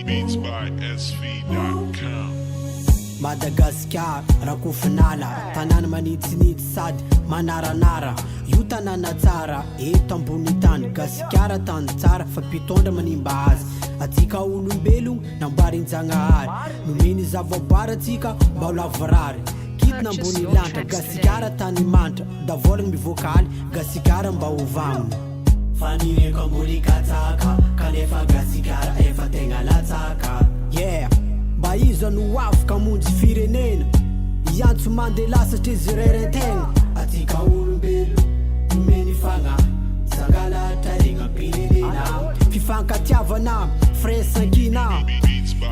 Beats by SV.com. Madagasikara rakofinala tanàna manitsinitsy sady manaranara io tanàna tsara eto ambony tany gasikara tany tsara fa mpitondra manimba azy atsika olombelogno nambarin-janahary nomeny zavaboary atsika mba ho lavorary kitna ambony lanitra gasikara tany manitra davolagna mivoakaly gasikara mba ho vamina fanireko ambony katsaka kanefa gasikara efa tegna latsaka yeah mba izo no afaka monjy firenena iantso mandela satria izy rerentegna atsika olombelo nomeny fagnahy zangalatra regna pirenena fifankatiavana fresankina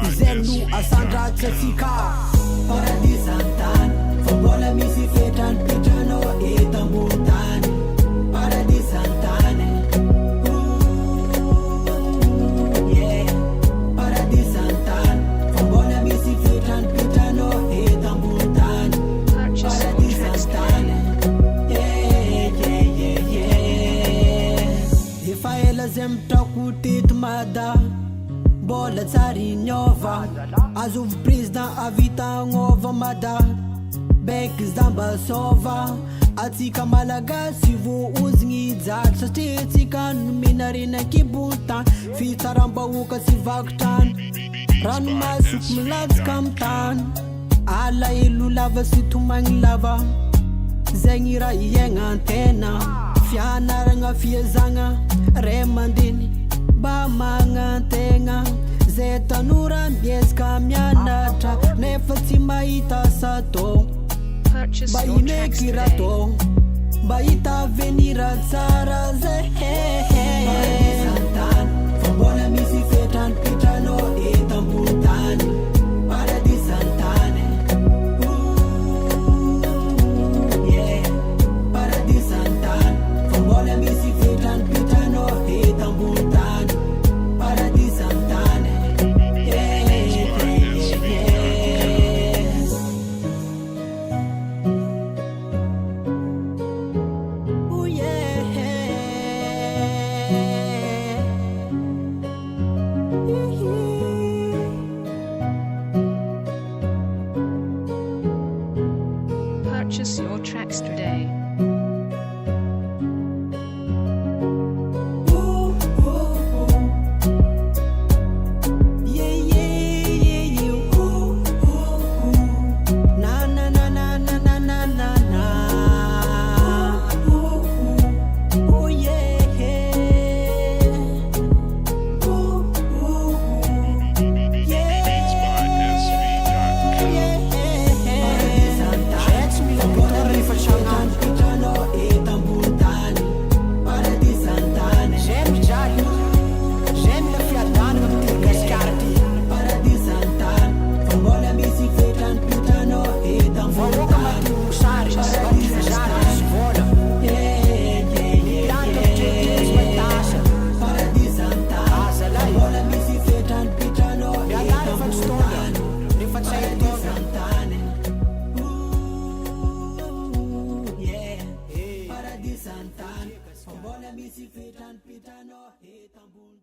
izegny no asandratsy atsika paradis an-tany fa mbola misy fetrany petranao eto ambony tany paradis an-tany mada bola tsary niova azovy président avitagnova mada beky zamba sova atsika malagasy voozigny jary satria atsika nomenarena kibotany fitsaramba-oka sy vakotrany ranomasoko milatsika amy tany ala elo lava sy tomagny lava zegny raha iegna antena fianaragna fiazagna ray mandeny mba magnategna zay tanora miezaka mianatra nefa tsy mahita sato mba ineky rato mba hita avenira tsara zay paradis-antany fa mbola misy fetrany petranao eto ambony tany paradis-antany yeah paradis-antany fa mbola misy fetrany petranao eto ambony tany paradis-antany Purchase your tracks today. Paradis-antany, mbola misy fetrany petranao eto ambony